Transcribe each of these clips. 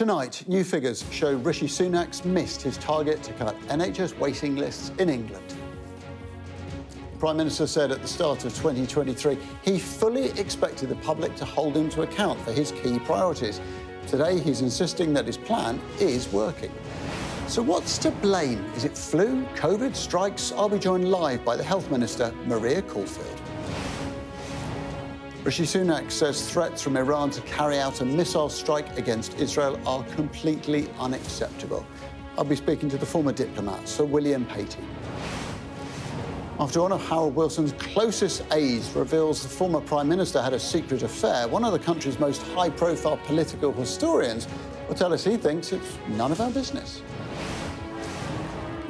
Tonight, new figures show Rishi Sunak's missed his target to cut NHS waiting lists in England. The Prime Minister said at the start of 2023 he fully expected the public to hold him to account for his key priorities. Today, he's insisting that his plan is working. So what's to blame? Is it flu, COVID, strikes? I'll be joined live by the Health Minister, Maria Caulfield. Rishi Sunak says threats from Iran to carry out a missile strike against Israel are completely unacceptable. I'll be speaking to the former diplomat, Sir William Patey. After one of Harold Wilson's closest aides reveals the former Prime Minister had a secret affair, one of the country's most high-profile political historians will tell us he thinks it's none of our business.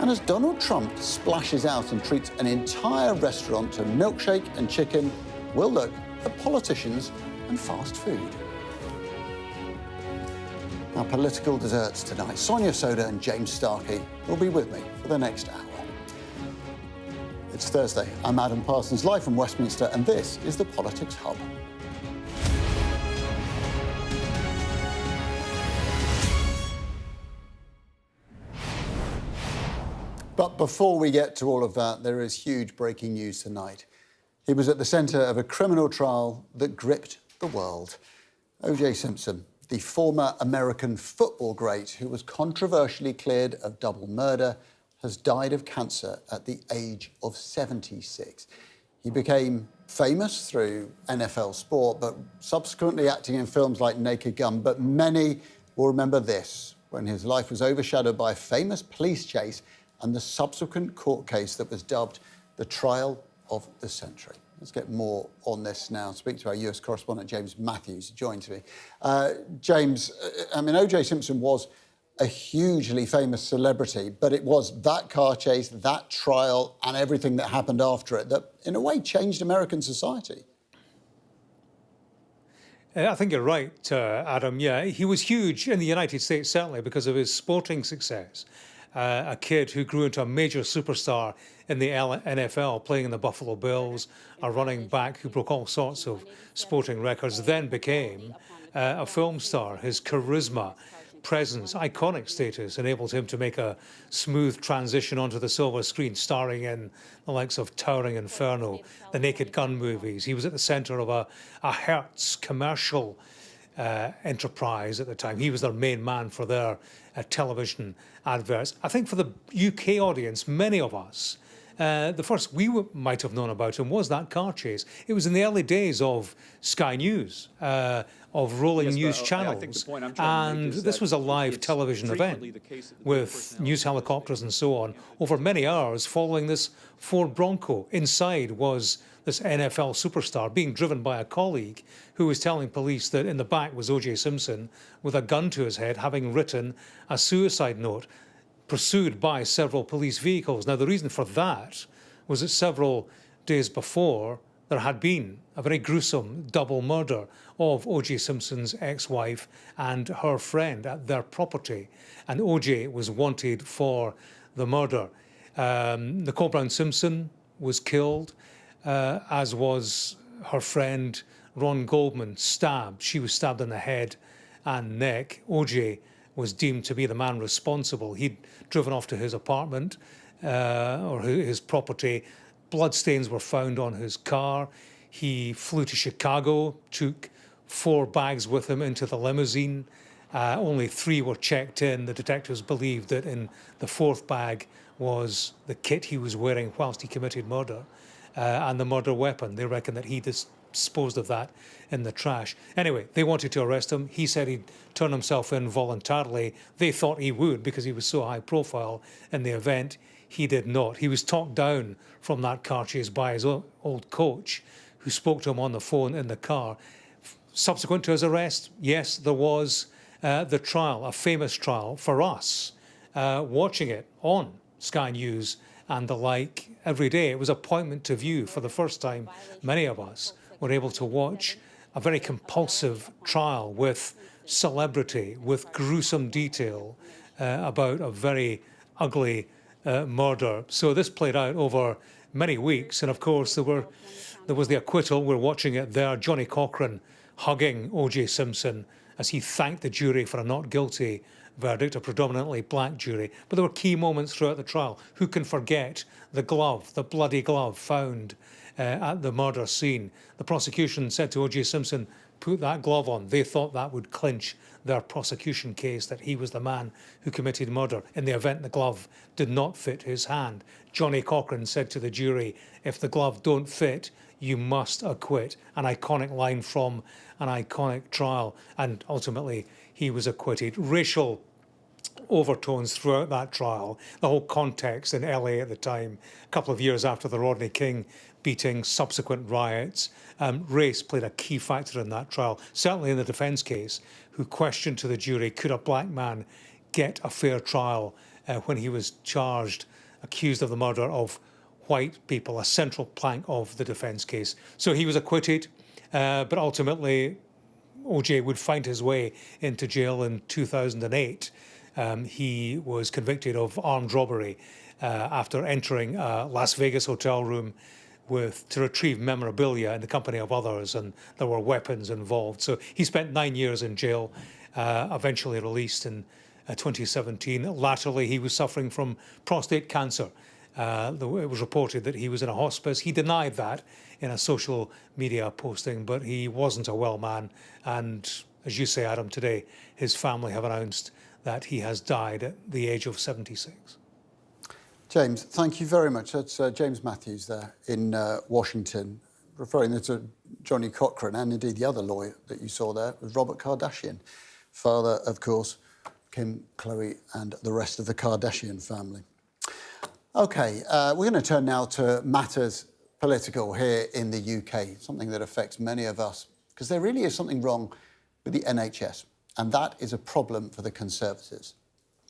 And as Donald Trump splashes out and treats an entire restaurant to milkshake and chicken, we'll look at politicians and fast food. Our political desserts tonight. Sonia Soda and James Starkey will be with me for the next hour. It's Thursday. I'm Adam Parsons, live from Westminster, and this is the Politics Hub. But before we get to all of that, there is huge breaking news tonight. He was at the centre of a criminal trial that gripped the world. OJ Simpson, the former American football great who was controversially cleared of double murder, has died of cancer at the age of 76. He became famous through NFL sport, but subsequently acting in films like Naked Gun. But many will remember this, when his life was overshadowed by a famous police chase and the subsequent court case that was dubbed the trial of the century. Let's get more on this now. Speak to our US correspondent, James Matthews, who joins me. James, I mean, OJ Simpson was a hugely famous celebrity, but it was that car chase, that trial, and everything that happened after it that, in a way, changed American society. I think you're right, Adam. Yeah, he was huge in the United States, certainly, because of his sporting success. A kid who grew into a major superstar in the NFL, playing in the Buffalo Bills, a running back who broke all sorts of sporting records, then became a film star. His charisma, presence, iconic status enabled him to make a smooth transition onto the silver screen, starring in the likes of Towering Inferno, the Naked Gun movies. He was at the centre of a Hertz commercial enterprise at the time. He was their main man for their television adverts. I think for the UK audience, many of us, the first we might have known about him was that car chase. It was in the early days of Sky News, of rolling news channels, and this was a live television event with news helicopters and so on over many hours following this Ford Bronco. Inside was this NFL superstar being driven by a colleague who was telling police that in the back was OJ Simpson with a gun to his head, having written a suicide note, pursued by several police vehicles. Now, the reason for that was that several days before, there had been a very gruesome double murder of O.J. Simpson's ex-wife and her friend at their property, and O.J. was wanted for the murder. Nicole Brown Simpson was killed, as was her friend Ron Goldman, stabbed. She was stabbed in the head and neck. O.J. was deemed to be the man responsible. He'd driven off to his apartment or his property. Bloodstains were found on his car. He flew to Chicago, took 4 bags with him into the limousine. Only 3 were checked in. The detectives believed that in the 4th bag was the kit he was wearing whilst he committed murder and the murder weapon. They reckon that he disposed of that in the trash. Anyway, they wanted to arrest him. He said he'd turn himself in voluntarily. They thought he would because he was so high profile in the event. He did not. He was talked down from that car chase by his old coach, who spoke to him on the phone in the car. Subsequent to his arrest, yes, there was the trial, a famous trial for us, watching it on Sky News and the like every day. It was appointment to view. For the first time, many of us were able to watch a very compulsive trial with celebrity, with gruesome detail about a very ugly murder. So this played out over many weeks, and of course there was the acquittal. We're watching it there. Johnny Cochran hugging O.J. Simpson as he thanked the jury for a not guilty verdict, a predominantly black jury. But there were key moments throughout the trial. Who can forget the glove, the bloody glove found at the murder scene? The prosecution said to OJ Simpson, put that glove on. They thought that would clinch their prosecution case, that he was the man who committed murder. In the event the glove did not fit his hand, Johnny Cochran said to the jury, if the glove don't fit, you must acquit. An iconic line from an iconic trial. And ultimately, he was acquitted. Racial overtones throughout that trial, the whole context in LA at the time, a couple of years after the Rodney King beating, subsequent riots. Race played a key factor in that trial, certainly in the defence case, who questioned to the jury, could a black man get a fair trial when he was charged, accused of the murder of white people, a central plank of the defence case. So he was acquitted, but ultimately OJ would find his way into jail in 2008. He was convicted of armed robbery after entering a Las Vegas hotel room to retrieve memorabilia in the company of others, and there were weapons involved. So he spent 9 years in jail, eventually released in 2017. Latterly, he was suffering from prostate cancer. It was reported that he was in a hospice. He denied that in a social media posting, but he wasn't a well man. And as you say, Adam, today, his family have announced that he has died at the age of 76. James, thank you very much. That's James Matthews there in Washington, referring to Johnny Cochran and indeed the other lawyer that you saw there was Robert Kardashian, father, of course, Kim, Khloe and the rest of the Kardashian family. OK, we're going to turn now to matters political here in the UK, something that affects many of us, because there really is something wrong with the NHS, and that is a problem for the Conservatives.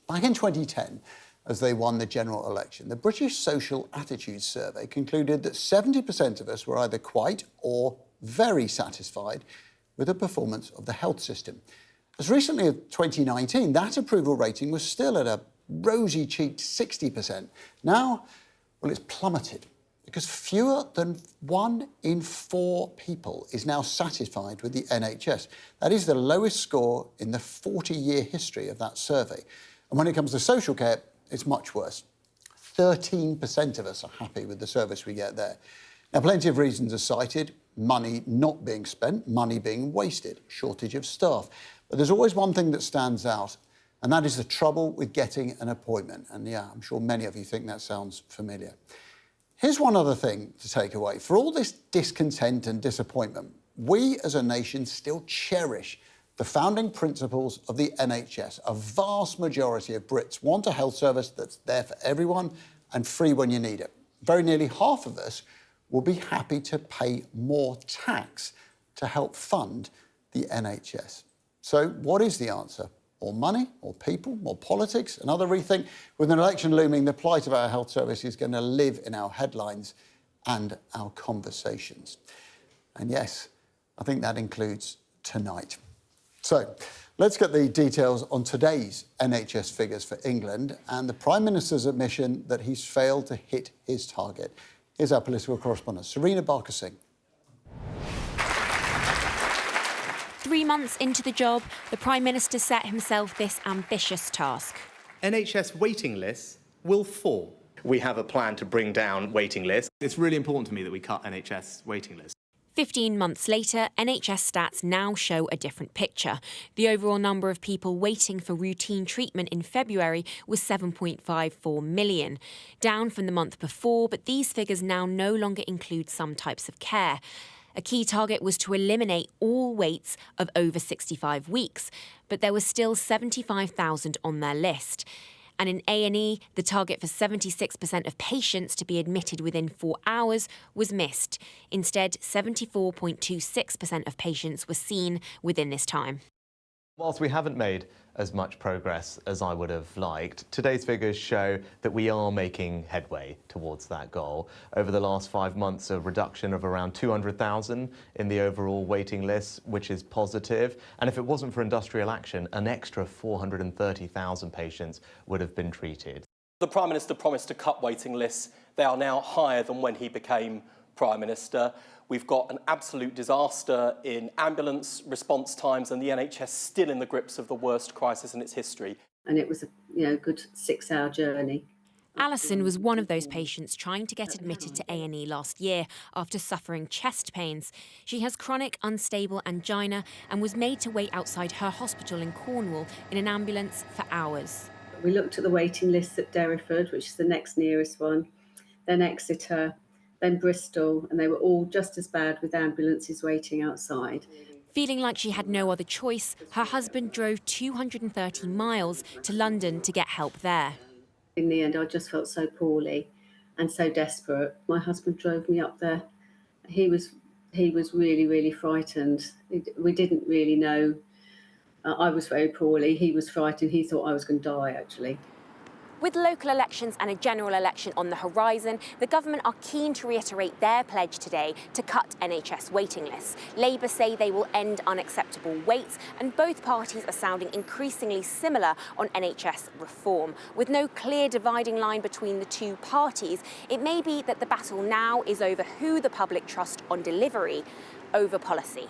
Back in 2010, as they won the general election, the British Social Attitudes Survey concluded that 70% of us were either quite or very satisfied with the performance of the health system. As recently as 2019, that approval rating was still at a rosy-cheeked 60%. Now, well, it's plummeted because fewer than 1 in 4 people is now satisfied with the NHS. That is the lowest score in the 40-year history of that survey. And when it comes to social care, it's much worse. 13% of us are happy with the service we get there. Now, plenty of reasons are cited. Money not being spent, money being wasted, shortage of staff. But there's always one thing that stands out, and that is the trouble with getting an appointment. And yeah, I'm sure many of you think that sounds familiar. Here's one other thing to take away. For all this discontent and disappointment, we as a nation still cherish the founding principles of the NHS. A vast majority of Brits want a health service that's there for everyone and free when you need it. Very nearly half of us will be happy to pay more tax to help fund the NHS. So what is the answer? More money, more people, more politics, another rethink? With an election looming, the plight of our health service is going to live in our headlines and our conversations. And yes, I think that includes tonight. So let's get the details on today's NHS figures for England and the Prime Minister's admission that he's failed to hit his target. Here's our political correspondent, Serena Barker-Singh. 3 months into the job, the Prime Minister set himself this ambitious task. NHS waiting lists will fall. We have a plan to bring down waiting lists. It's really important to me that we cut NHS waiting lists. 15 months later, NHS stats now show a different picture. The overall number of people waiting for routine treatment in February was 7.54 million, down from the month before, but these figures now no longer include some types of care. A key target was to eliminate all waits of over 65 weeks, but there was still 75,000 on their list. And in A&E, the target for 76% of patients to be admitted within 4 hours was missed. Instead, 74.26% of patients were seen within this time. Whilst we haven't made as much progress as I would have liked, today's figures show that we are making headway towards that goal. Over the last 5 months, a reduction of around 200,000 in the overall waiting list, which is positive. And if it wasn't for industrial action, an extra 430,000 patients would have been treated. The Prime Minister promised to cut waiting lists. They are now higher than when he became Prime Minister. We've got an absolute disaster in ambulance response times, and the NHS still in the grips of the worst crisis in its history. And it was a good 6-hour journey. Alison was one of those patients trying to get admitted to A&E last year after suffering chest pains. She has chronic unstable angina and was made to wait outside her hospital in Cornwall in an ambulance for hours. We looked at the waiting lists at Derriford, which is the next nearest one, then Exeter, then Bristol, and they were all just as bad with ambulances waiting outside. Feeling like she had no other choice, her husband drove 230 miles to London to get help there. In the end, I just felt so poorly and so desperate. My husband drove me up there. He was really, really frightened. We didn't really know. I was very poorly. He was frightened. He thought I was going to die, actually. With local elections and a general election on the horizon, the government are keen to reiterate their pledge today to cut NHS waiting lists. Labour say they will end unacceptable waits, and both parties are sounding increasingly similar on NHS reform. With no clear dividing line between the two parties, it may be that the battle now is over who the public trust on delivery over policy.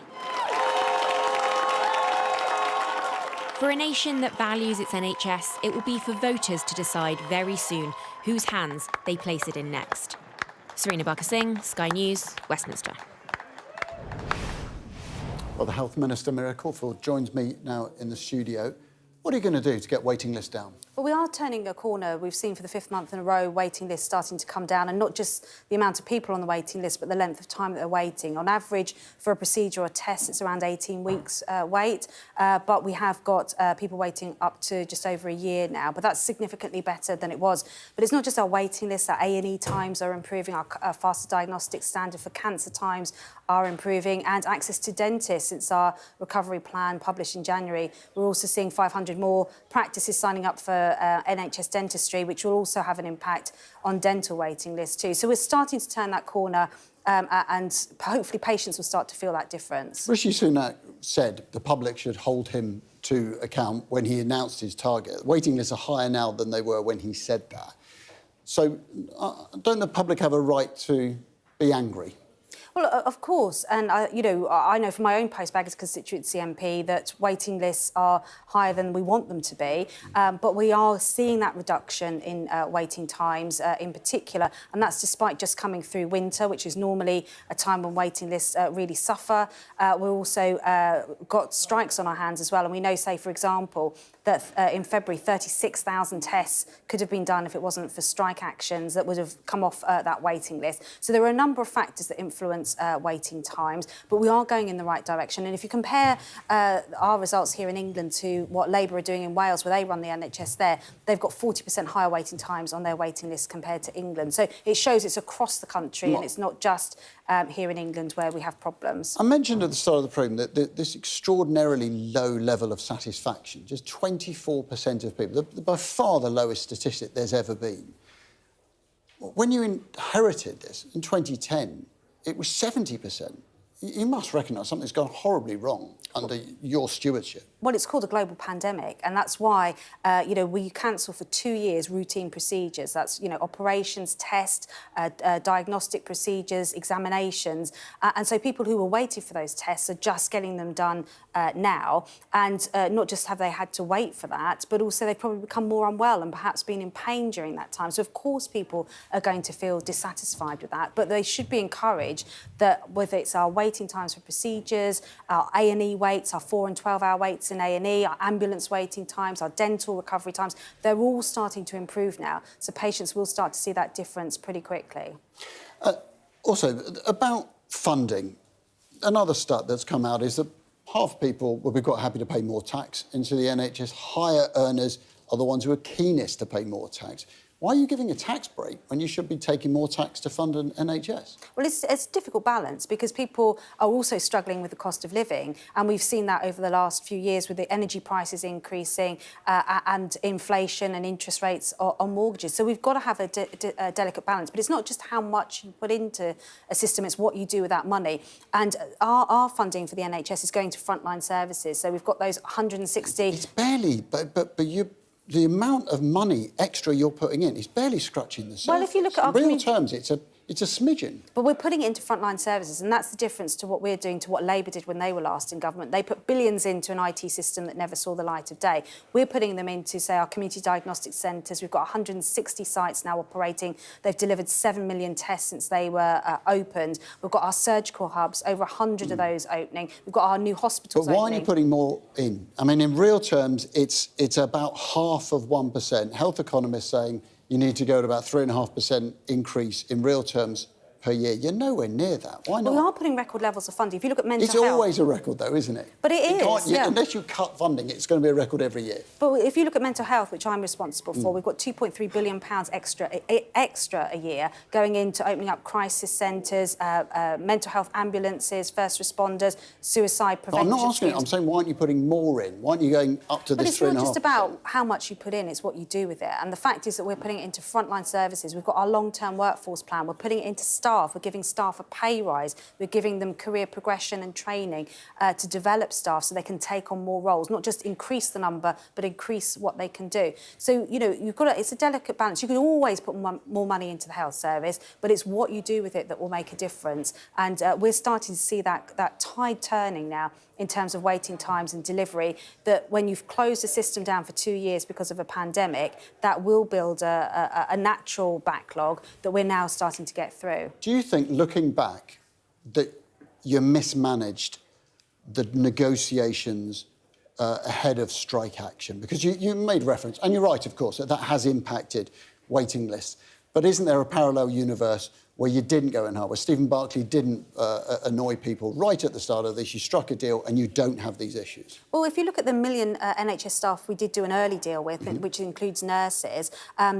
For a nation that values its NHS, it will be for voters to decide very soon whose hands they place it in next. Serena Barker-Singh, Sky News, Westminster. Well, the Health Minister, Mira Caulfield, joins me now in the studio. What are you going to do to get waiting lists down? Well, we are turning a corner. We've seen for the 5th month in a row waiting lists starting to come down, and not just the amount of people on the waiting list, but the length of time that they're waiting. On average, for a procedure or a test, it's around 18 weeks wait, but we have got people waiting up to just over a year now, but that's significantly better than it was. But it's not just our waiting lists, our A&E times are improving, our faster diagnostic standard for cancer times are improving, and access to dentists since our recovery plan published in January. We're also seeing 500 more practices signing up for NHS dentistry, which will also have an impact on dental waiting lists too. So we're starting to turn that corner, and hopefully patients will start to feel that difference. Rishi Sunak said the public should hold him to account when he announced his target. Waiting lists are higher now than they were when he said that. So don't the public have a right to be angry? Well, of course, and I know from my own post-Baggers constituency MP that waiting lists are higher than we want them to be, but we are seeing that reduction in waiting times in particular, and that's despite just coming through winter, which is normally a time when waiting lists really suffer. We've also got strikes on our hands as well, and we know, say, for example, that in February, 36,000 tests could have been done if it wasn't for strike actions that would have come off that waiting list. So there are a number of factors that influence waiting times, but we are going in the right direction. And if you compare our results here in England to what Labour are doing in Wales, where they run the NHS there, they've got 40% higher waiting times on their waiting list compared to England. So it shows it's across the country, and it's not just here in England where we have problems. I mentioned at the start of the programme that this extraordinarily low level of satisfaction, just 24% of people, by far the lowest statistic there's ever been. When you inherited this in 2010, it was 70%. You must recognise something's gone horribly wrong under your stewardship. Well, it's called a global pandemic, and that's why, we cancel for 2 years routine procedures. That's, operations, tests, diagnostic procedures, examinations. And so people who were waiting for those tests are just getting them done now. And not just have they had to wait for that, but also they've probably become more unwell and perhaps been in pain during that time. So, of course, people are going to feel dissatisfied with that, but they should be encouraged that whether it's our waiting times for procedures, our A&E waits, our 4 and 12-hour waits in A&E, our ambulance waiting times, our dental recovery times, they're all starting to improve now. So patients will start to see that difference pretty quickly. Also, about funding, another stat that's come out is that half people will be quite happy to pay more tax into the NHS. Higher earners are the ones who are keenest to pay more tax. Why are you giving a tax break when you should be taking more tax to fund an NHS? Well, it's a difficult balance because people are also struggling with the cost of living, and we've seen that over the last few years with the energy prices increasing and inflation and interest rates on mortgages. So we've got to have a delicate balance, but it's not just how much you put into a system, it's what you do with that money. And our funding for the NHS is going to frontline services. So we've got those 160... It's barely, but you... The amount of money extra you're putting in is barely scratching the surface. Well, if you look at our in real terms, it's It's a smidgen. But we're putting it into frontline services, and that's the difference to what we're doing to what Labour did when they were last in government. They put billions into an IT system that never saw the light of day. We're putting them into, say, our community diagnostic centres. We've got 160 sites now operating. They've delivered 7 million tests since they were opened. We've got our surgical hubs, over 100 of those opening. We've got our new hospitals But why opening. aren't you putting more in? I mean, in real terms, it's about half of 1%. Health economists saying you need to go to about 3.5% increase in real terms per year. You're nowhere near that. Why not? We are putting record levels of funding. If you look at mental It's health... always a record, though, isn't it? But it You can't- is, yeah. Unless you cut funding, it's going to be a record every year. But if you look at mental health, which I'm responsible for, we've got £2.3 billion extra a year going into opening up crisis centres, mental health ambulances, first responders, suicide No, I'm prevention not asking it. schemes. I'm saying, why aren't you putting more in? Why aren't you going up to But this it's not 3.5%? just about how much you put in, it's what you do with it. And the fact is that we're putting it into frontline services. We've got our long-term workforce plan. We're putting it into staff. We're giving staff a pay rise. We're giving them career progression and training to develop staff so they can take on more roles, not just increase the number, but increase what they can do. So, you know, it's a delicate balance. You can always put more money into the health service, but it's what you do with it that will make a difference. And we're starting to see that tide turning now in terms of waiting times and delivery, that when you've closed a system down for 2 years because of a pandemic, that will build a natural backlog that we're now starting to get through. Do you think, looking back, that you mismanaged the negotiations ahead of strike action? Because you made reference, and you're right, of course, that has impacted waiting lists. But isn't there a parallel universe where you didn't go in hard, where Stephen Barclay didn't annoy people right at the start of this, you struck a deal and you don't have these issues? Well, if you look at the million NHS staff we did do an early deal with, which includes nurses,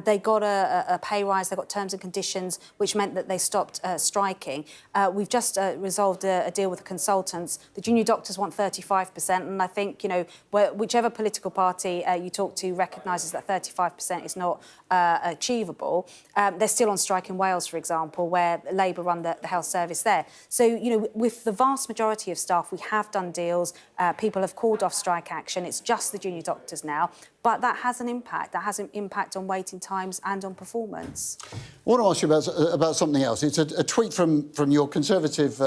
they got a pay rise, they got terms and conditions, which meant that they stopped striking. We've just resolved a deal with the consultants. The junior doctors want 35%, and I think, you know, whichever political party you talk to recognises that 35% is not achievable. They're still on strike in Wales, for example, where Labour run the health service there. So, you know, with the vast majority of staff, we have done deals. People have called off strike action. It's just the junior doctors now. But that has an impact. That has an impact on waiting times and on performance. I want to ask you about something else. It's a tweet from your Conservative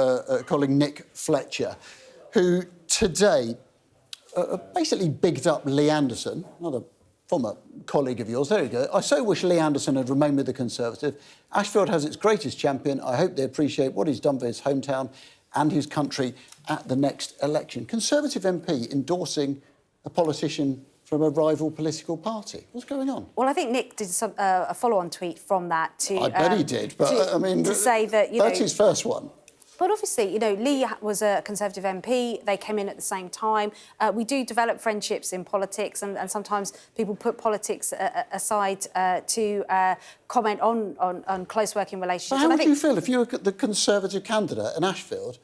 colleague Nick Fletcher, who today basically bigged up Lee Anderson, another former colleague of yours. There you go. I so wish Lee Anderson had remained with the Conservative. Ashfield has its greatest champion. I hope they appreciate what he's done for his hometown and his country at the next election. Conservative MP endorsing a politician from a rival political party. What's going on? Well, I think Nick did a follow-on tweet from that to... I bet he did, but I mean... To say that, that's his first one. But obviously, you know, Lee was a Conservative MP. They came in at the same time. We do develop friendships in politics, and sometimes people put politics aside to comment on close working relationships. But how would you feel if you were the Conservative candidate in Ashfield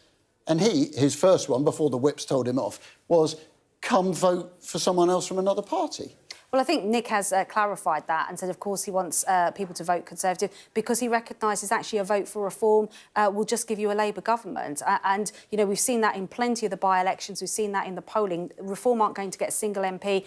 and his first one, before the whips told him off, was come vote for someone else from another party? Well, I think Nick has clarified that and said, of course, he wants people to vote Conservative because he recognises actually a vote for reform will just give you a Labour government. And, you know, we've seen that in plenty of the by-elections. We've seen that in the polling. Reform aren't going to get a single MP.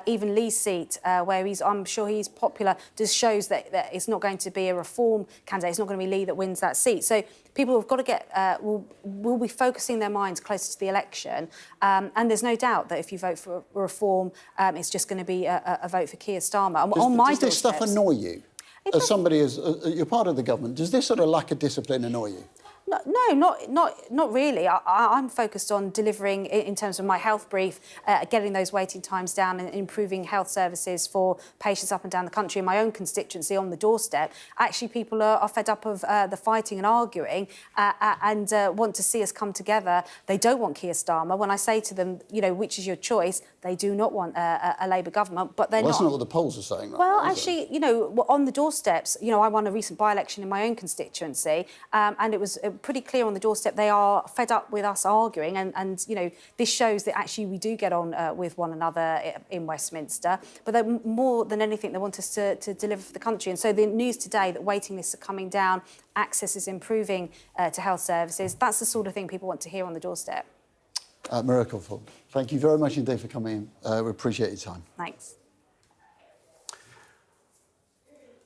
Even Lee's seat, where I'm sure he's popular, just shows that it's not going to be a reform candidate. It's not going to be Lee that wins that seat. So people have got to get, will be focusing their minds closer to the election. And there's no doubt that if you vote for reform, it's just going to be a vote for Keir Starmer. Does this stuff annoy you? As somebody, you're part of the government, does this sort of lack of discipline annoy you? No, not really. I'm focused on delivering, in terms of my health brief, getting those waiting times down and improving health services for patients up and down the country. In my own constituency, on the doorstep, actually people are fed up of the fighting and arguing and want to see us come together. They don't want Keir Starmer. When I say to them, you know, which is your choice, they do not want a Labour government, but they're not. That's not what the polls are saying. Well, actually, you know, on the doorsteps, you know, I won a recent by-election in my own constituency, and it was pretty clear on the doorstep they are fed up with us arguing, and you know, this shows that actually we do get on with one another in Westminster, but more than anything they want us to deliver for the country. And so the news today that waiting lists are coming down, access is improving to health services, that's the sort of thing people want to hear on the doorstep. Miracle. Thank you very much indeed for coming in. We appreciate your time. Thanks.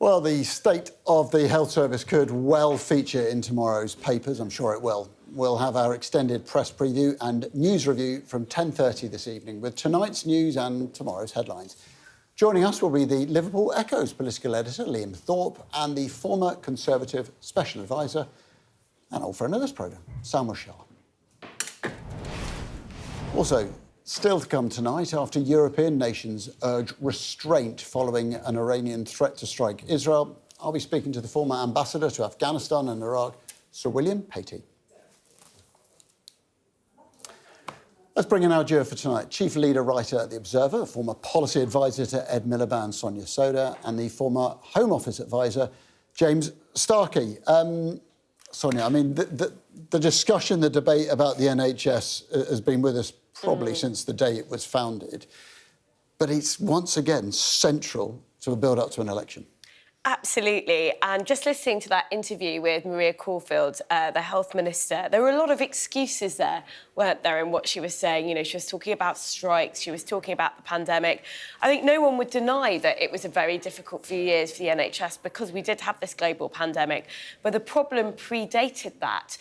Well, the state of the health service could well feature in tomorrow's papers. I'm sure it will. We'll have our extended press preview and news review from 10:30 this evening with tonight's news and tomorrow's headlines. Joining us will be the Liverpool Echo's political editor, Liam Thorpe, and the former Conservative Special Advisor and old friend of this programme, Salma Shah. Also, still to come tonight, after European nations urge restraint following an Iranian threat to strike Israel, I'll be speaking to the former ambassador to Afghanistan and Iraq, Sir William Patey. Let's bring in our duo for tonight. Chief leader writer at The Observer, former policy advisor to Ed Miliband, Sonia Soda, and the former Home Office advisor, James Starkey. Sonia, I mean, the discussion, the debate about the NHS has been with us probably since the day it was founded. But it's once again central to a build-up to an election. Absolutely. And just listening to that interview with Maria Caulfield, the health minister, there were a lot of excuses there, weren't there, in what she was saying. You know, she was talking about strikes, she was talking about the pandemic. I think no one would deny that it was a very difficult few years for the NHS because we did have this global pandemic. But the problem predated that.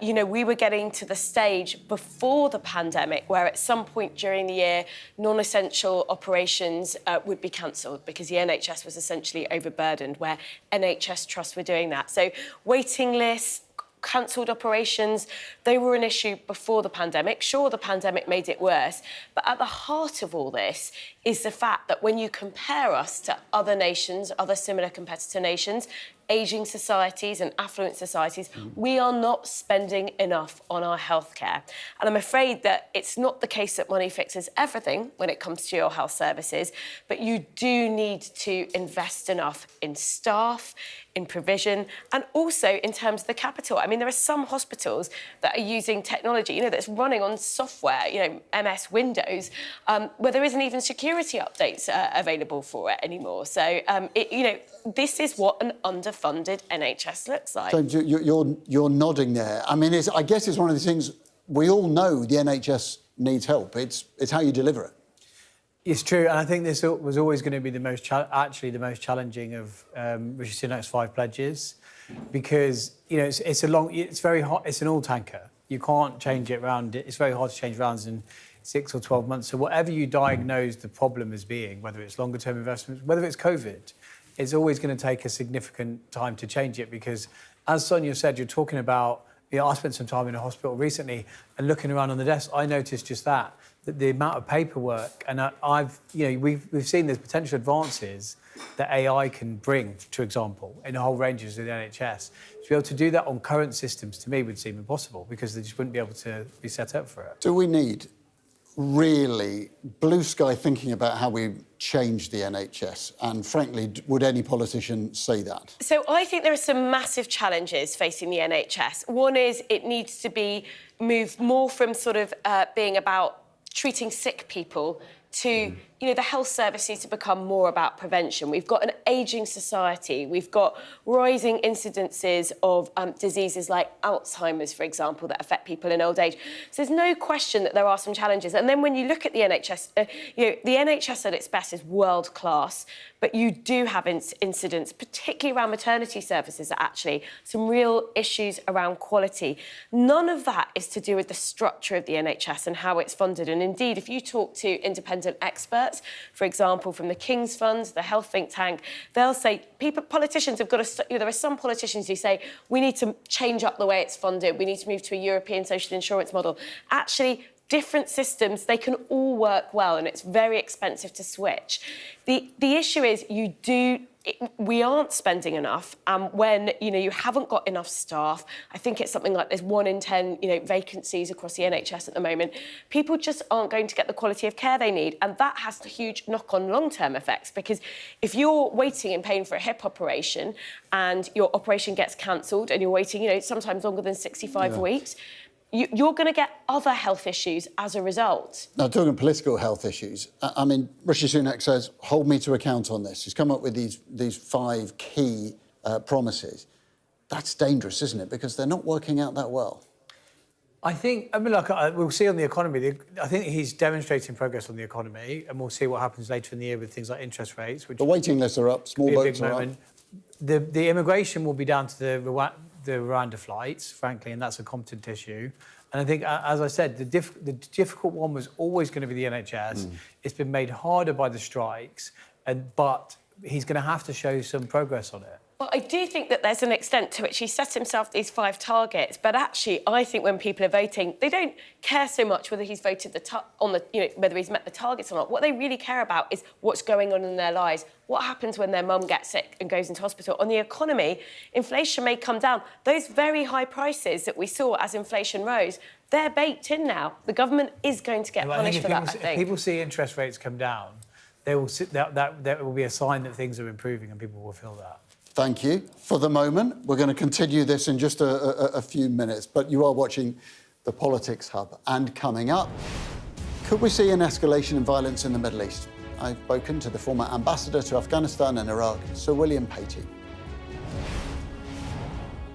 You know, we were getting to the stage before the pandemic where at some point during the year, non-essential operations would be cancelled because the NHS was essentially overburdened, where NHS trusts were doing that. So waiting lists, cancelled operations, they were an issue before the pandemic. Sure, the pandemic made it worse, but at the heart of all this is the fact that when you compare us to other nations, other similar competitor nations, ageing societies and affluent societies, we are not spending enough on our healthcare. And I'm afraid that it's not the case that money fixes everything when it comes to your health services, but you do need to invest enough in staff, in provision, and also in terms of the capital. I mean, there are some hospitals that are using technology, you know, that's running on software, you know, MS Windows, where there isn't even security updates available for it anymore. So, you know, this is what an underfunded NHS looks like. So you're nodding there. I mean, I guess it's one of the things we all know the NHS needs help. It's how you deliver it. It's true, and I think this was always going to be the most challenging of Rishi Sunak's 5 pledges, because you know it's very hot. It's an all tanker. You can't change it around. It's very hard to change rounds in 6 or 12 months. So whatever you diagnose the problem as being, whether it's longer term investments, whether it's COVID, it's always going to take a significant time to change it, because as Sonia said, you're talking about. You know, I spent some time in a hospital recently, and looking around on the desk, I noticed just that the amount of paperwork, and we've seen there's potential advances that AI can bring, for example, in a whole range of the NHS. To be able to do that on current systems, to me, would seem impossible, because they just wouldn't be able to be set up for it. Do we need really blue sky thinking about how we change the NHS? And frankly, would any politician say that? So I think there are some massive challenges facing the NHS. One is it needs to be moved more from sort of being about treating sick people to, you know, the health service needs to become more about prevention. We've got an ageing society. We've got rising incidences of diseases like Alzheimer's, for example, that affect people in old age. So there's no question that there are some challenges. And then when you look at the NHS, you know, the NHS at its best is world class, but you do have incidents, particularly around maternity services, actually, some real issues around quality. None of that is to do with the structure of the NHS and how it's funded. And indeed, if you talk to independent experts, for example, from the King's Fund, the health think tank, they'll say politicians have got to, you know, there are some politicians who say we need to change up the way it's funded, we need to move to a European social insurance model. Actually, different systems, they can all work well, and it's very expensive to switch. The issue is we aren't spending enough, when, you know, you haven't got enough staff. I think it's something like there's 1 in 10, you know, vacancies across the NHS at the moment. People just aren't going to get the quality of care they need, and that has huge knock-on long-term effects, because if you're waiting and paying for a hip operation and your operation gets cancelled and you're waiting, you know, sometimes longer than 65 weeks, you're going to get other health issues as a result. Now, talking political health issues, I mean, Rishi Sunak says, hold me to account on this. He's come up with these 5 key promises. That's dangerous, isn't it? Because they're not working out that well. I mean, look, we'll see on the economy. I think he's demonstrating progress on the economy, and we'll see what happens later in the year with things like interest rates. Which the waiting lists are up, small boats are up. the immigration will be down to the Rwanda flights, frankly, and that's a competent issue. And I think, as I said, the difficult one was always going to be the NHS. It's been made harder by the strikes, but he's going to have to show some progress on it. Well, I do think that there's an extent to which he set himself these 5 targets, but actually, I think when people are voting, they don't care so much whether he's voted whether he's met the targets or not. What they really care about is what's going on in their lives, what happens when their mum gets sick and goes into hospital. On the economy, inflation may come down. Those very high prices that we saw as inflation rose, they're baked in now. The government is going to get punished for that, I think. If people see interest rates come down, they will that will be a sign that things are improving and people will feel that. Thank you. For the moment, we're going to continue this in just a few minutes, but you are watching the Politics Hub. And coming up, could we see an escalation in violence in the Middle East? I've spoken to the former ambassador to Afghanistan and Iraq, Sir William Patey.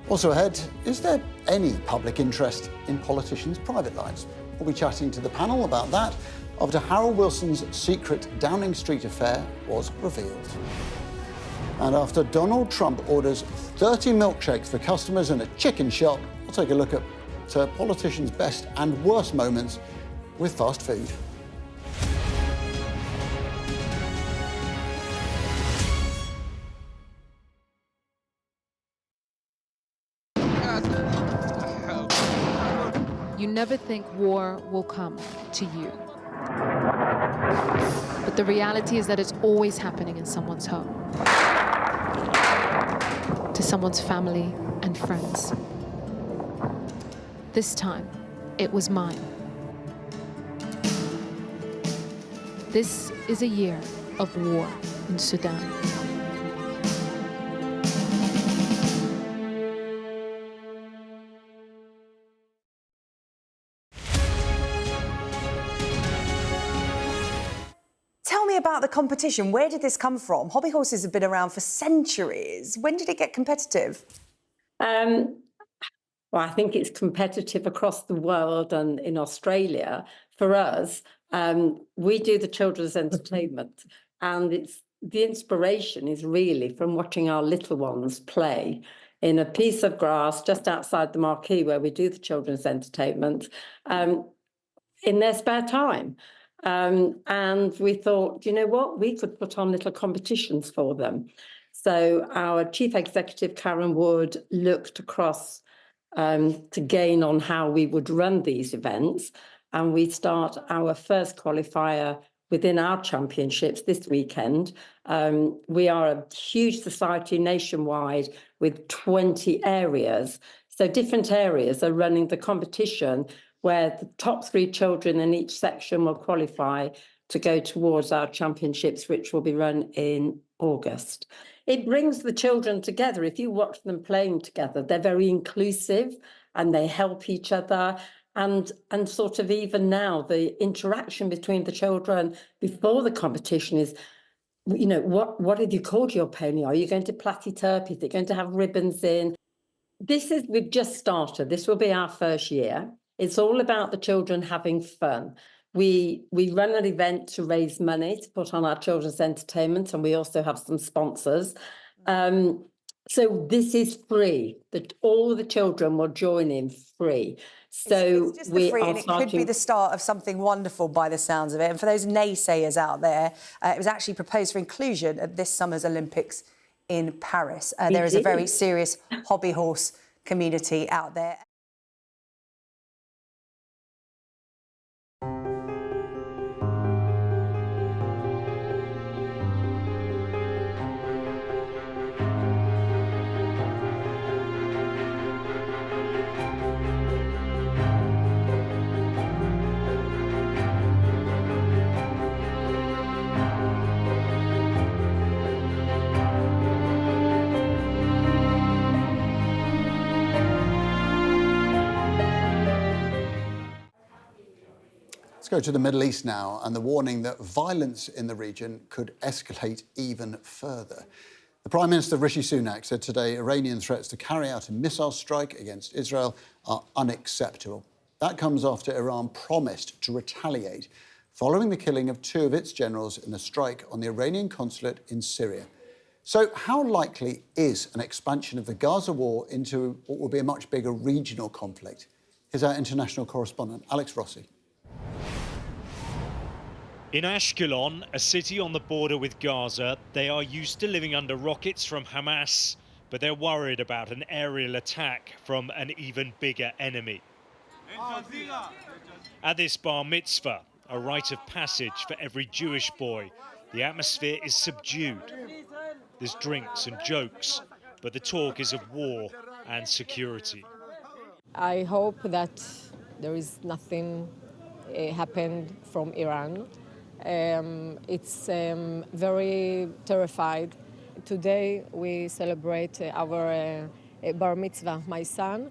Also ahead, is there any public interest in politicians' private lives? We'll be chatting to the panel about that after Harold Wilson's secret Downing Street affair was revealed. And after Donald Trump orders 30 milkshakes for customers in a chicken shop, we'll take a look at politicians' best and worst moments with fast food. You never think war will come to you. But the reality is that it's always happening in someone's home, to someone's family and friends. This time, it was mine. This is a year of war in Sudan. About the competition, where did this come from? Hobby horses have been around for centuries. When did it get competitive? Well, I think it's competitive across the world and in Australia. For us, we do the children's entertainment, and the inspiration is really from watching our little ones play in a piece of grass just outside the marquee where we do the children's entertainment in their spare time. And we thought, you know what, we could put on little competitions for them. So our chief executive, Karen Wood, looked across to gain on how we would run these events. And we start our first qualifier within our championships this weekend. We are a huge society nationwide with 20 areas. So different areas are running the competition where the top 3 children in each section will qualify to go towards our championships, which will be run in August. It brings the children together. If you watch them playing together, they're very inclusive and they help each other. And sort of even now, the interaction between the children before the competition is, you know, what have you called your pony? Are you going to plait it up? Is it going to have ribbons in? We've just started. This will be our first year. It's all about the children having fun. We run an event to raise money to put on our children's entertainment, and we also have some sponsors. So this is free. All the children will join in free. So it's just the free, and it could be the start of something wonderful by the sounds of it. And for those naysayers out there, it was actually proposed for inclusion at this summer's Olympics in Paris. There is a very serious hobby horse community out there. Let's go to the Middle East now, and the warning that violence in the region could escalate even further. The Prime Minister, Rishi Sunak, said today Iranian threats to carry out a missile strike against Israel are unacceptable. That comes after Iran promised to retaliate following the killing of 2 of its generals in a strike on the Iranian consulate in Syria. So how likely is an expansion of the Gaza war into what will be a much bigger regional conflict? Here's our international correspondent, Alex Rossi. In Ashkelon, a city on the border with Gaza, they are used to living under rockets from Hamas, but they're worried about an aerial attack from an even bigger enemy. At this bar mitzvah, a rite of passage for every Jewish boy, the atmosphere is subdued. There's drinks and jokes, but the talk is of war and security. I hope that there is nothing happened from Iran. It's very terrified. Today we celebrate our bar mitzvah, my son,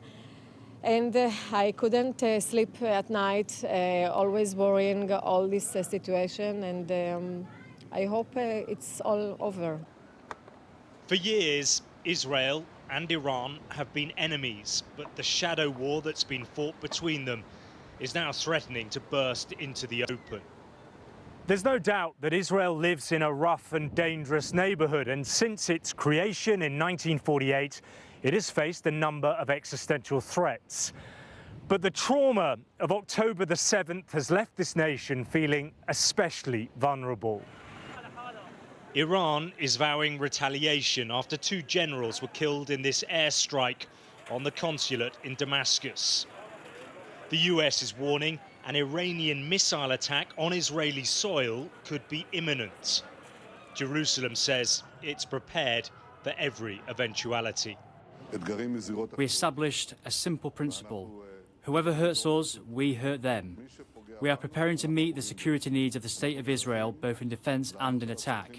and I couldn't sleep at night, always worrying all this situation, and I hope it's all over. For years, Israel and Iran have been enemies, but the shadow war that's been fought between them is now threatening to burst into the open. There's no doubt that Israel lives in a rough and dangerous neighborhood, and since its creation in 1948, it has faced a number of existential threats. But the trauma of October the 7th has left this nation feeling especially vulnerable. Iran is vowing retaliation after 2 generals were killed in this airstrike on the consulate in Damascus. The US is warning an Iranian missile attack on Israeli soil could be imminent. Jerusalem says it's prepared for every eventuality. We established a simple principle. Whoever hurts us, we hurt them. We are preparing to meet the security needs of the State of Israel, both in defence and in attack.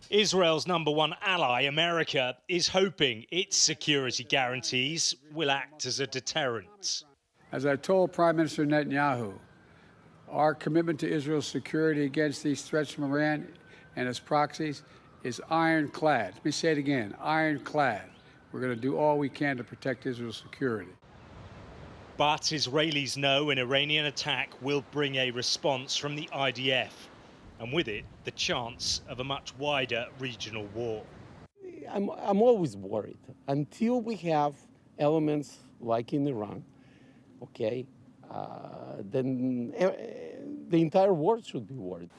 Israel's #1 ally, America, is hoping its security guarantees will act as a deterrent. As I told Prime Minister Netanyahu, our commitment to Israel's security against these threats from Iran and its proxies is ironclad. Let me say it again, ironclad. We're going to do all we can to protect Israel's security. But Israelis know an Iranian attack will bring a response from the IDF, and with it, the chance of a much wider regional war. I'm always worried until we have elements like in Iran. Okay, then the entire world should be worried.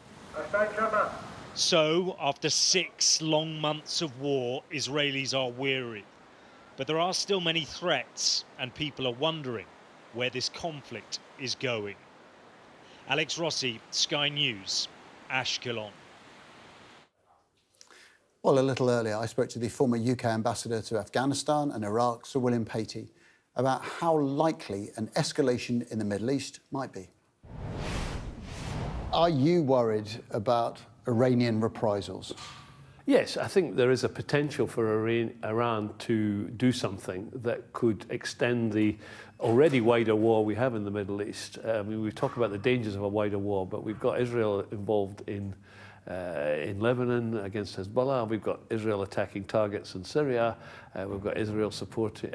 So, after 6 long months of war, Israelis are weary. But there are still many threats, and people are wondering where this conflict is going. Alex Rossi, Sky News, Ashkelon. Well, a little earlier, I spoke to the former UK ambassador to Afghanistan and Iraq, Sir William Patey, about how likely an escalation in the Middle East might be. Are you worried about Iranian reprisals? Yes, I think there is a potential for Iran to do something that could extend the already wider war we have in the Middle East. I mean, we talk about the dangers of a wider war, but we've got Israel involved in Lebanon against Hezbollah. We've got Israel attacking targets in Syria. We've got Iran supporting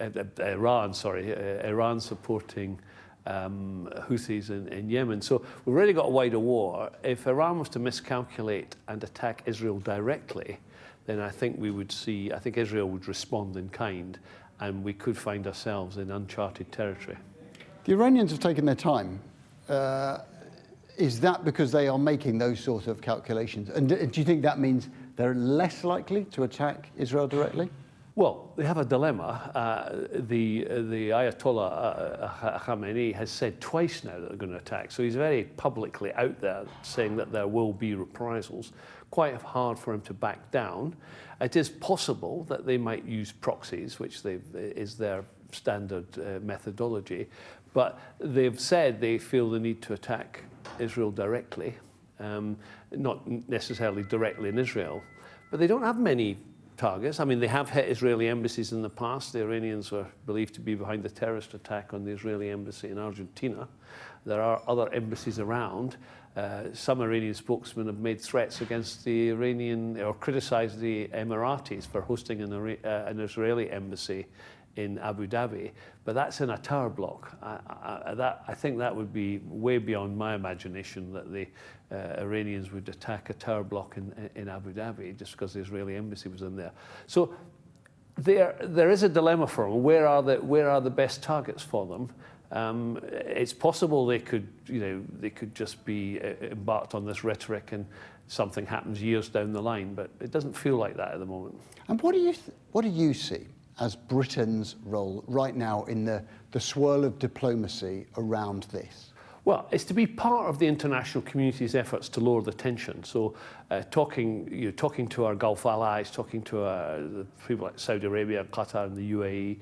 Houthis in Yemen. So we've already got a wider war. If Iran was to miscalculate and attack Israel directly, then I think Israel would respond in kind, and we could find ourselves in uncharted territory. The Iranians have taken their time. Is that because they are making those sort of calculations? And do you think that means they're less likely to attack Israel directly? Well, they have a dilemma. The Ayatollah Khamenei has said twice now that they're going to attack. So he's very publicly out there saying that there will be reprisals. Quite hard for him to back down. It is possible that they might use proxies, which is their standard methodology. But they've said they feel the need to attack Israel directly, not necessarily directly in Israel. But they don't have many targets. I mean, they have hit Israeli embassies in the past. The Iranians are believed to be behind the terrorist attack on the Israeli embassy in Argentina. There are other embassies around. Some Iranian spokesmen have made threats against the Iranian, or criticised the Emiratis for hosting an Israeli embassy in Abu Dhabi, but that's in a tower block. I think that would be way beyond my imagination, that the Iranians would attack a tower block in Abu Dhabi just because the Israeli embassy was in there. So there is a dilemma for them. Where are the best targets for them? It's possible they could just be embarked on this rhetoric and something happens years down the line, but it doesn't feel like that at the moment. And what do you see as Britain's role right now in the swirl of diplomacy around this? Well, it's to be part of the international community's efforts to lower the tension. So talking to our Gulf allies, talking to the people like Saudi Arabia, Qatar and the UAE,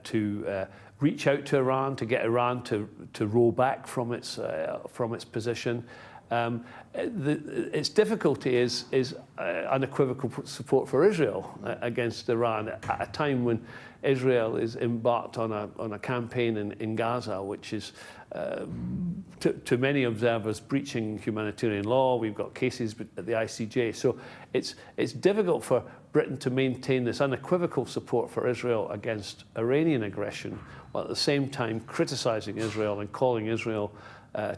to reach out to Iran, to get Iran to roll back from its position. Its difficulty is unequivocal support for Israel against Iran at a time when Israel is embarked on a campaign in Gaza, which is to many observers breaching humanitarian law. We've got cases at the ICJ, so it's difficult for Britain to maintain this unequivocal support for Israel against Iranian aggression, while at the same time criticising Israel and calling Israel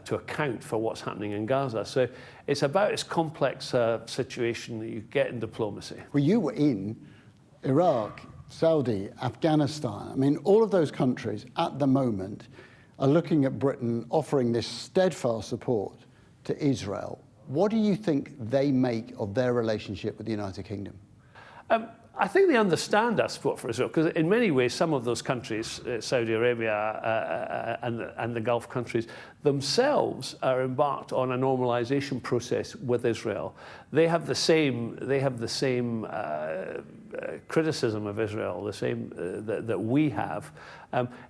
to account for what's happening in Gaza. So it's about as complex a situation that you get in diplomacy. Well, you were in Iraq, Saudi, Afghanistan. I mean, all of those countries at the moment are looking at Britain offering this steadfast support to Israel. What do you think they make of their relationship with the United Kingdom? I think they understand our support for Israel, because in many ways some of those countries, Saudi Arabia and the Gulf countries themselves, are embarked on a normalization process with Israel. They have the same criticism of Israel, the same that we have.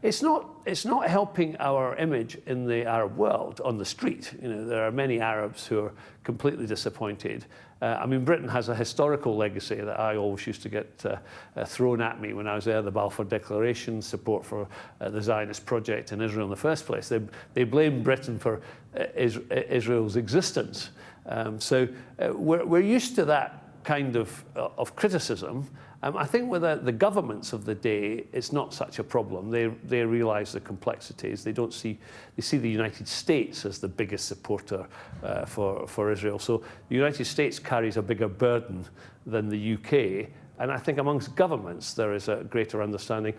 It's not helping our image in the Arab world on the street. You know, there are many Arabs who are completely disappointed. I mean, Britain has a historical legacy that I always used to get thrown at me when I was there, the Balfour Declaration, support for the Zionist project in Israel in the first place. They blame Britain for Israel's existence. So we're used to that kind of criticism. I think with the governments of the day, it's not such a problem. They realise the complexities. They see the United States as the biggest supporter for Israel. So the United States carries a bigger burden than the UK. And I think amongst governments, there is a greater understanding.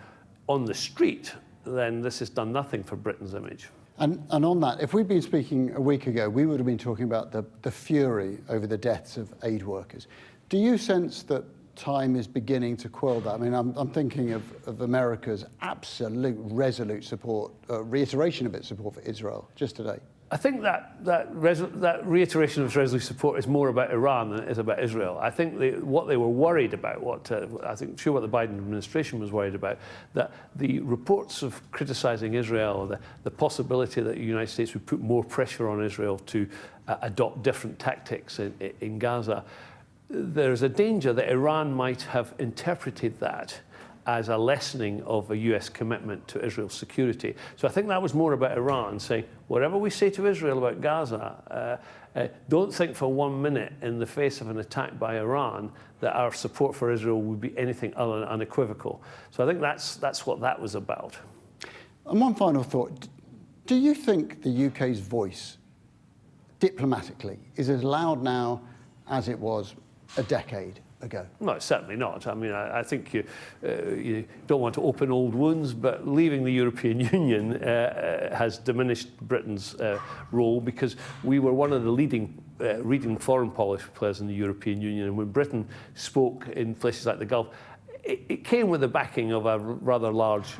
On the street, then this has done nothing for Britain's image. And on that, if we'd been speaking a week ago, we would have been talking about the fury over the deaths of aid workers. Do you sense that time is beginning to quell that? I mean, I'm thinking of America's absolute resolute support, reiteration of its support for Israel just today. I think that reiteration of resolute support is more about Iran than it is about Israel. I think what they were worried about, what the Biden administration was worried about, that the reports of criticising Israel, the possibility that the United States would put more pressure on Israel to adopt different tactics in Gaza, there's a danger that Iran might have interpreted that as a lessening of a US commitment to Israel's security. So I think that was more about Iran saying, whatever we say to Israel about Gaza, don't think for 1 minute in the face of an attack by Iran that our support for Israel would be anything other than unequivocal. So I think that's what that was about. And one final thought. Do you think the UK's voice, diplomatically, is as loud now as it was a decade ago? No, certainly not. I mean, I think you don't want to open old wounds, but leaving the European Union has diminished Britain's role, because we were one of the leading foreign policy players in the European Union. And when Britain spoke in places like the Gulf, it came with the backing of a rather large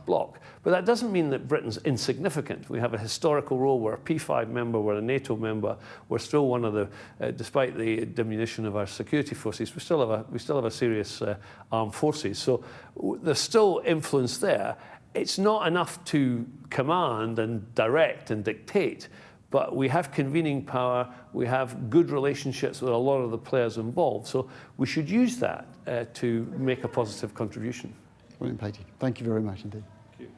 bloc. But that doesn't mean that Britain's insignificant. We have a historical role. We're a P5 member, we're a NATO member. We're still one of the, despite the diminution of our security forces, we still have a serious armed forces. So there's still influence there. It's not enough to command and direct and dictate, but we have convening power, we have good relationships with a lot of the players involved, so we should use that to make a positive contribution. William Patey, thank you very much indeed. Thank you.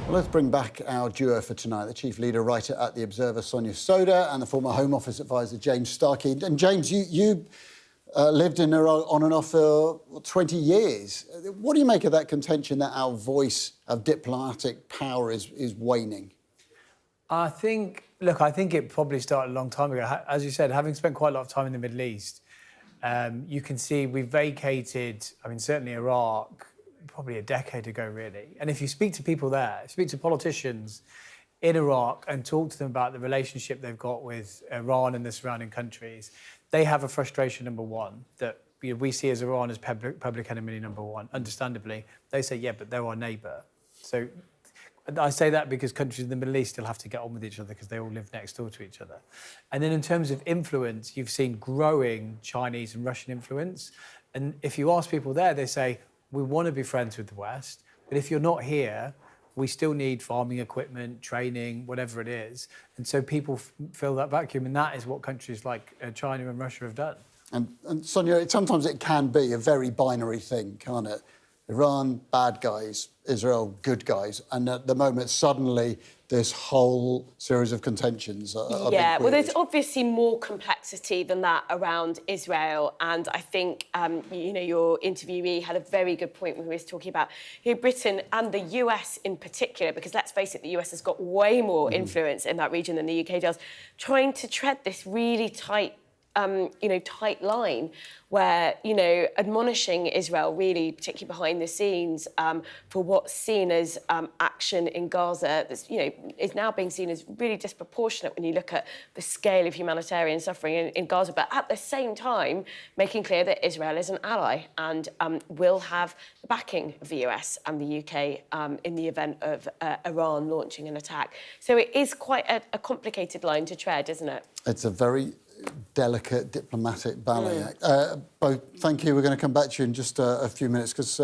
Well, let's bring back our duo for tonight, the chief leader writer at The Observer, Sonia Soda, and the former Home Office advisor, James Starkey. And James, you lived in Iran on and off for 20 years. What do you make of that contention that our voice of diplomatic power is waning? I think it probably started a long time ago. As you said, having spent quite a lot of time in the Middle East, you can see we vacated, certainly Iraq, probably a decade ago, really. And if you speak to people there, speak to politicians in Iraq and talk to them about the relationship they've got with Iran and the surrounding countries, they have a frustration, number one, that we see as Iran as public enemy number one, understandably. They say, yeah, but they're our neighbour. So I say that because countries in the Middle East still have to get on with each other because they all live next door to each other. And then in terms of influence, you've seen growing Chinese and Russian influence. And if you ask people there, they say, we want to be friends with the West, but if you're not here, we still need farming equipment, training, whatever it is. And so people fill that vacuum, and that is what countries like China and Russia have done. And Sonia, sometimes it can be a very binary thing, can't it? Iran, bad guys, Israel, good guys. And at the moment, suddenly, this whole series of contentions are yeah, being well, there's queried. obviously more complexity than that around Israel. And I think, your interviewee had a very good point when he was talking about Britain and the US in particular, because let's face it, the US has got way more influence in that region than the UK does, trying to tread this really tight line where, admonishing Israel really, particularly behind the scenes, for what's seen as action in Gaza that's, is now being seen as really disproportionate when you look at the scale of humanitarian suffering in Gaza, but at the same time, making clear that Israel is an ally and will have the backing of the US and the UK in the event of Iran launching an attack. So it is quite a complicated line to tread, isn't it? It's a very delicate diplomatic ballet act. Both, thank you. We're going to come back to you in just a few minutes, because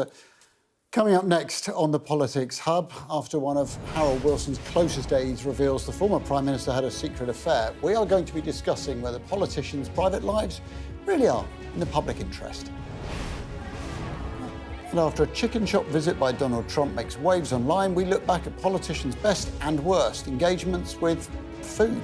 coming up next on the Politics Hub, after one of Harold Wilson's closest aides reveals the former Prime Minister had a secret affair, we are going to be discussing whether politicians' private lives really are in the public interest. And after a chicken shop visit by Donald Trump makes waves online, we look back at politicians' best and worst engagements with food.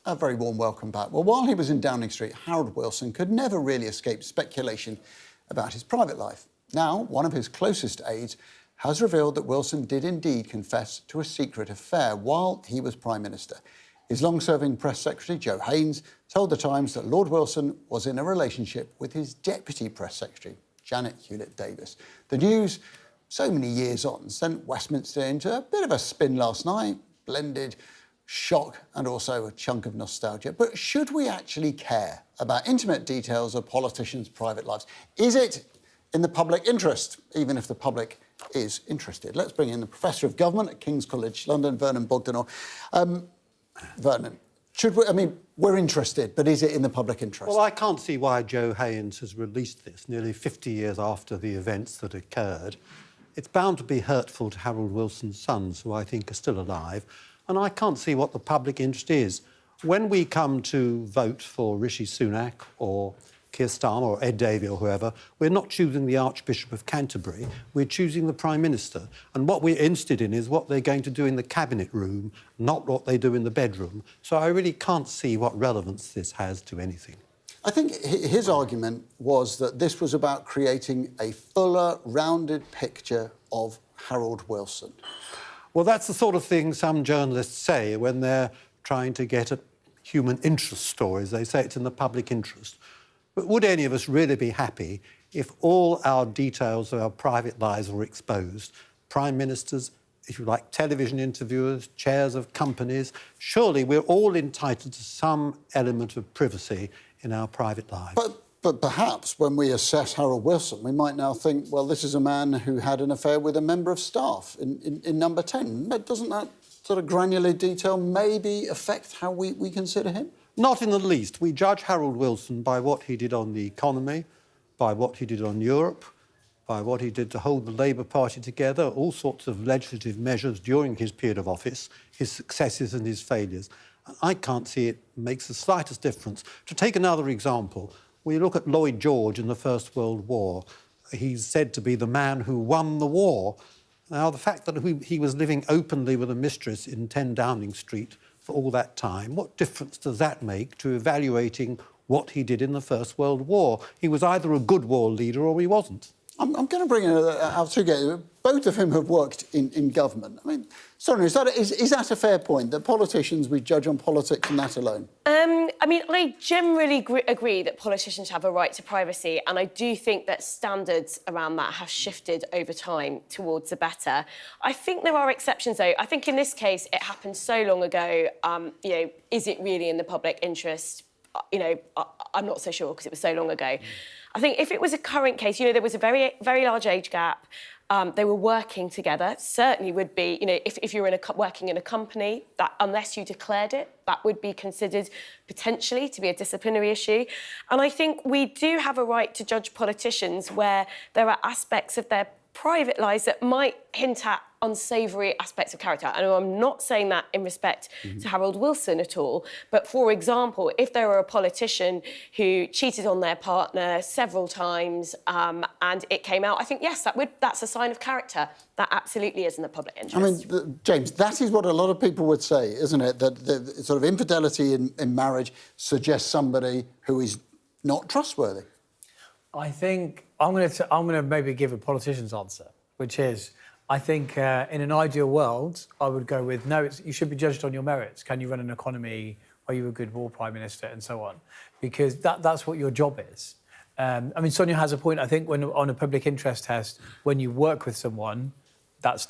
A very warm welcome back. Well, while he was in Downing Street, Harold Wilson could never really escape speculation about his private life. Now, one of his closest aides has revealed that Wilson did indeed confess to a secret affair while he was Prime Minister. His long-serving press secretary, Joe Haynes, told The Times that Lord Wilson was in a relationship with his deputy press secretary, Janet Hewlett-Davis. The news, so many years on, sent Westminster into a bit of a spin last night, blended shock and also a chunk of nostalgia. But should we actually care about intimate details of politicians' private lives? Is it in the public interest, even if the public is interested? Let's bring in the Professor of Government at King's College London, Vernon Bogdanor. Vernon, we're interested, but is it in the public interest? Well, I can't see why Joe Haynes has released this nearly 50 years after the events that occurred. It's bound to be hurtful to Harold Wilson's sons, who I think are still alive, and I can't see what the public interest is. When we come to vote for Rishi Sunak or Keir Starmer or Ed Davey or whoever, we're not choosing the Archbishop of Canterbury, we're choosing the Prime Minister. And what we're interested in is what they're going to do in the cabinet room, not what they do in the bedroom. So I really can't see what relevance this has to anything. I think his argument was that this was about creating a fuller, rounded picture of Harold Wilson. Well, that's the sort of thing some journalists say when they're trying to get at human interest stories. They say it's in the public interest. But would any of us really be happy if all our details of our private lives were exposed? Prime ministers, if you like, television interviewers, chairs of companies. Surely we're all entitled to some element of privacy in our private lives. But perhaps when we assess Harold Wilson, we might now think, well, this is a man who had an affair with a member of staff in number 10. But doesn't that sort of granular detail maybe affect how we consider him? Not in the least. We judge Harold Wilson by what he did on the economy, by what he did on Europe, by what he did to hold the Labour Party together, all sorts of legislative measures during his period of office, his successes and his failures. I can't see it makes the slightest difference. To take another example, we look at Lloyd George in the First World War. He's said to be the man who won the war. Now, the fact that he was living openly with a mistress in 10 Downing Street for all that time, what difference does that make to evaluating what he did in the First World War? He was either a good war leader or he wasn't. I'm going to bring in our two guests. Both of whom have worked in government. I mean, Sonia, is that a fair point, that politicians, we judge on politics and that alone? I generally agree that politicians have a right to privacy, and I do think that standards around that have shifted over time towards the better. I think there are exceptions, though. I think in this case, it happened so long ago, is it really in the public interest? I'm not so sure because it was so long ago. I think if it was a current case, there was a very, very large age gap. They were working together. Certainly would be, if you're working in a company, that unless you declared it, that would be considered potentially to be a disciplinary issue. And I think we do have a right to judge politicians where there are aspects of their private lives that might hint at unsavoury aspects of character. I know I'm not saying that in respect to Harold Wilson at all, but for example, if there were a politician who cheated on their partner several times and it came out, I think, yes, that's a sign of character. That absolutely is in the public interest. I mean, James, that is what a lot of people would say, isn't it? That the sort of infidelity in marriage suggests somebody who is not trustworthy. I think I'm going to maybe give a politician's answer, which is, I think in an ideal world, I would go with, no, you should be judged on your merits. Can you run an economy? Are you a good war prime minister? And so on. Because that's what your job is. Sonia has a point. I think when on a public interest test, when you work with someone, there's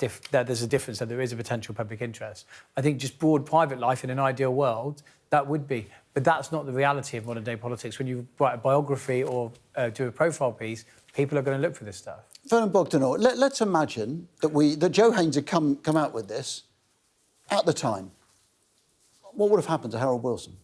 a difference, that there is a potential public interest. I think just broad private life in an ideal world, that would be. But that's not the reality of modern day politics. When you write a biography or do a profile piece, people are going to look for this stuff. Vernon Bogdanor, let's imagine that Joe Haynes had come out with this at the time. What would have happened to Harold Wilson?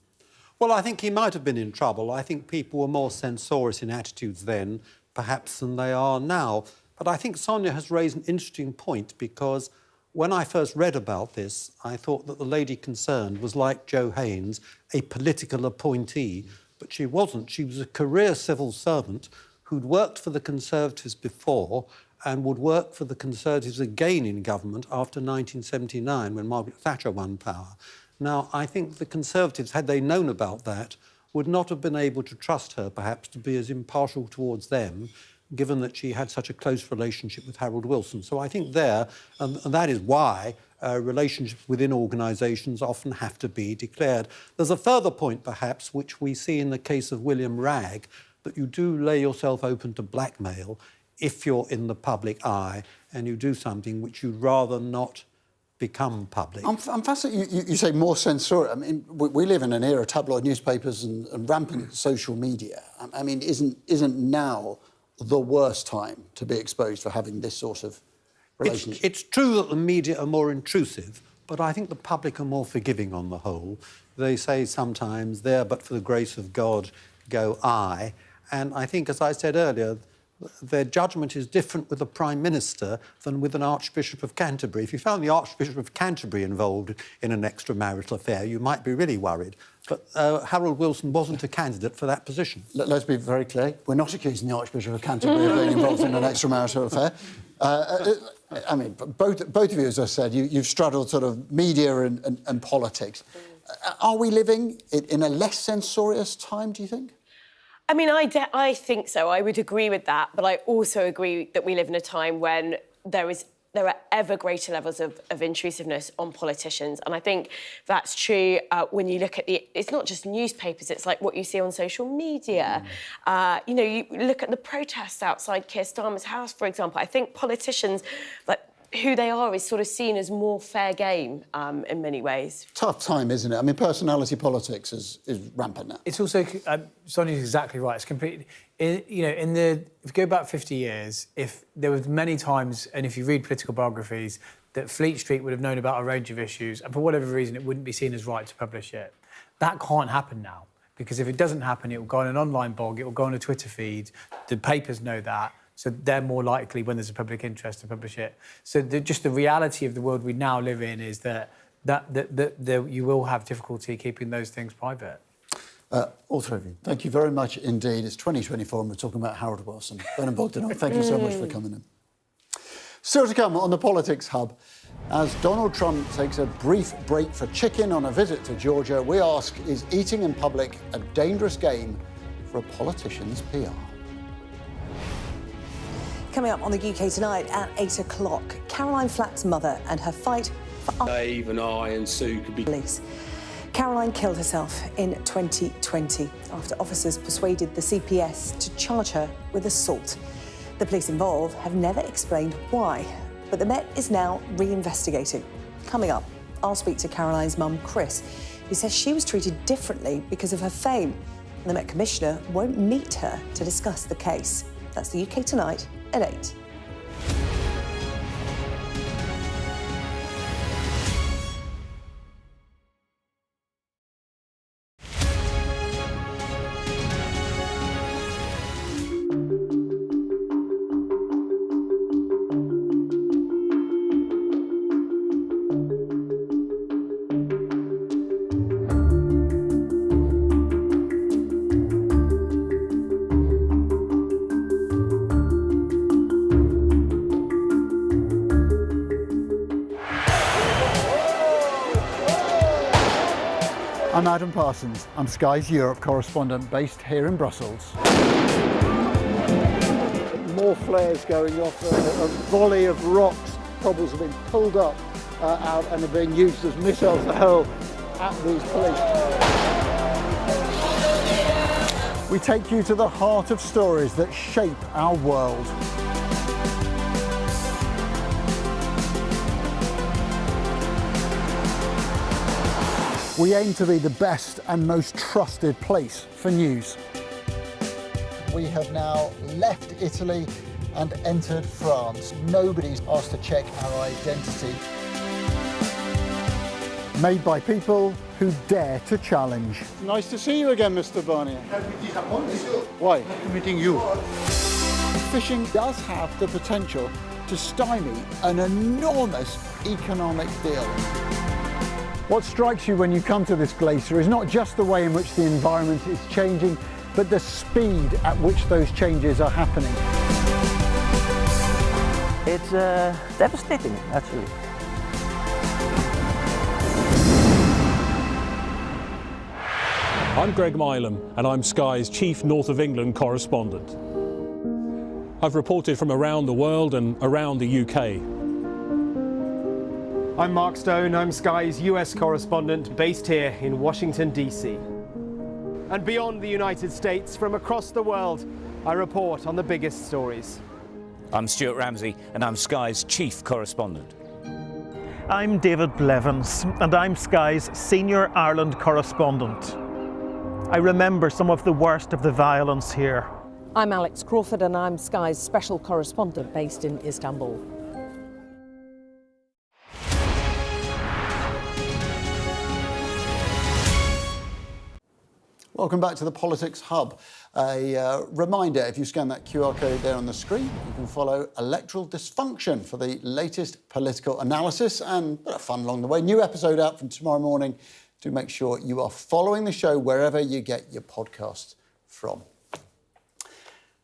Well, I think he might have been in trouble. I think people were more censorious in attitudes then, perhaps, than they are now. But I think Sonia has raised an interesting point, because when I first read about this, I thought that the lady concerned was, like Joe Haynes, a political appointee. But she wasn't. She was a career civil servant who'd worked for the Conservatives before and would work for the Conservatives again in government after 1979, when Margaret Thatcher won power. Now, I think the Conservatives, had they known about that, would not have been able to trust her, perhaps, to be as impartial towards them, given that she had such a close relationship with Harold Wilson. So I think there, and that is why relationships within organisations often have to be declared. There's a further point, perhaps, which we see in the case of William Wragg, that you do lay yourself open to blackmail if you're in the public eye and you do something which you'd rather not become public. I'm fascinated. You say more censorious. I mean, we live in an era of tabloid newspapers and rampant social media. I mean, isn't now the worst time to be exposed for having this sort of relationship? It's true that the media are more intrusive, but I think the public are more forgiving on the whole. They say sometimes, there but for the grace of God go I. And I think, as I said earlier, their judgment is different with a Prime Minister than with an Archbishop of Canterbury. If you found the Archbishop of Canterbury involved in an extramarital affair, you might be really worried. But Harold Wilson wasn't a candidate for that position. Let's be very clear. We're not accusing the Archbishop of Canterbury of being involved in an extramarital affair. I mean, both of you, as I said, you've straddled sort of media and politics. Are we living in a less censorious time, do you think? I mean, I think so. I would agree with that. But I also agree that we live in a time when there are ever greater levels of intrusiveness on politicians. And I think that's true when you look at it's not just newspapers, it's like what you see on social media. You know, you look at the protests outside Keir Starmer's house, for example. I think politicians, like, who they are is sort of seen as more fair game in many ways. Tough time, isn't it? I mean, personality politics is rampant now. It's also, Sonia's exactly right. It's completely, if you go back 50 years, if there was many times, and if you read political biographies, that Fleet Street would have known about a range of issues, and for whatever reason, it wouldn't be seen as right to publish it. That can't happen now, because if it doesn't happen, it will go on an online blog, it will go on a Twitter feed, the papers know that, so they're more likely, when there's a public interest, to publish it. So just the reality of the world we now live in is that you will have difficulty keeping those things private. All three of you, thank you very much indeed. It's 2024 and we're talking about Harold Wilson. Bernard Bogdanov, thank you so much for coming in. Still to come on the Politics Hub, as Donald Trump takes a brief break for chicken on a visit to Georgia, we ask, is eating in public a dangerous game for a politician's PR? Coming up on the UK Tonight at 8 o'clock, Caroline Flack's mother and her fight for... Dave and I and Sue could be... Police. Caroline killed herself in 2020 after officers persuaded the CPS to charge her with assault. The police involved have never explained why, but the Met is now reinvestigating. Coming up, I'll speak to Caroline's mum, Chris, who says she was treated differently because of her fame. The Met Commissioner won't meet her to discuss the case. That's the UK Tonight at 8. I'm Adam Parsons. I'm Sky's Europe correspondent based here in Brussels. More flares going off, a volley of rocks, cobbles have been pulled up out and are being used as missiles to hurl at these police. We take you to the heart of stories that shape our world. We aim to be the best and most trusted place for news. We have now left Italy and entered France. Nobody's asked to check our identity. Made by people who dare to challenge. Nice to see you again, Mr. Barnier. Why? Meeting you. Fishing does have the potential to stymie an enormous economic deal. What strikes you when you come to this glacier is not just the way in which the environment is changing, but the speed at which those changes are happening. It's devastating, actually. I'm Greg Milam, and I'm Sky's chief North of England correspondent. I've reported from around the world and around the UK. I'm Mark Stone, I'm Sky's US correspondent based here in Washington, DC. And beyond the United States, from across the world, I report on the biggest stories. I'm Stuart Ramsey, and I'm Sky's chief correspondent. I'm David Blevins, and I'm Sky's senior Ireland correspondent. I remember some of the worst of the violence here. I'm Alex Crawford, and I'm Sky's special correspondent based in Istanbul. Welcome back to the Politics Hub. A reminder, if you scan that QR code there on the screen, you can follow Electoral Dysfunction for the latest political analysis and a bit of fun along the way. New episode out from tomorrow morning. Do make sure you are following the show wherever you get your podcasts from.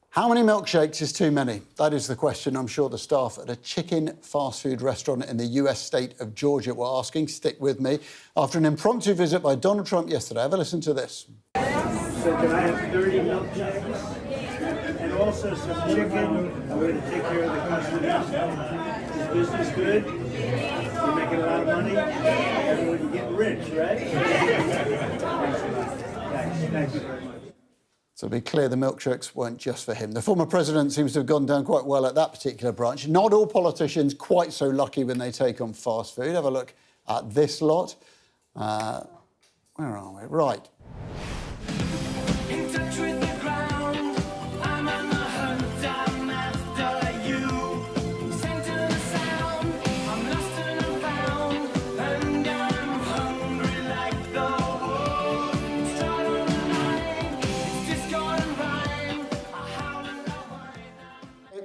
How many milkshakes is too many? That is the question I'm sure the staff at a chicken fast food restaurant in the US state of Georgia were asking. Stick with me. After an impromptu visit by Donald Trump yesterday, have a listen to this. So can I have 30 milkshakes and also some chicken? I'm going to take care of the customers. Is business good? You're making a lot of money? Everyone getting rich, right? Thanks a lot. Thank you very much. So to be clear, the milkshakes weren't just for him. The former president seems to have gone down quite well at that particular branch. Not all politicians quite so lucky when they take on fast food. Have a look at this lot. Where are we? Right.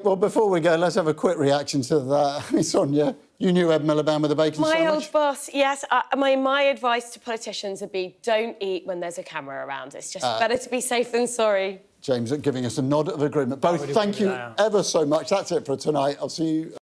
Well, before we go, let's have a quick reaction to that. I mean, Sonia, you knew Ed Miliband with a bacon sandwich? My old boss, yes. My advice to politicians would be don't eat when there's a camera around. It's just better to be safe than sorry. James giving us a nod of agreement. Both, thank you ever so much. That's it for tonight. I'll see you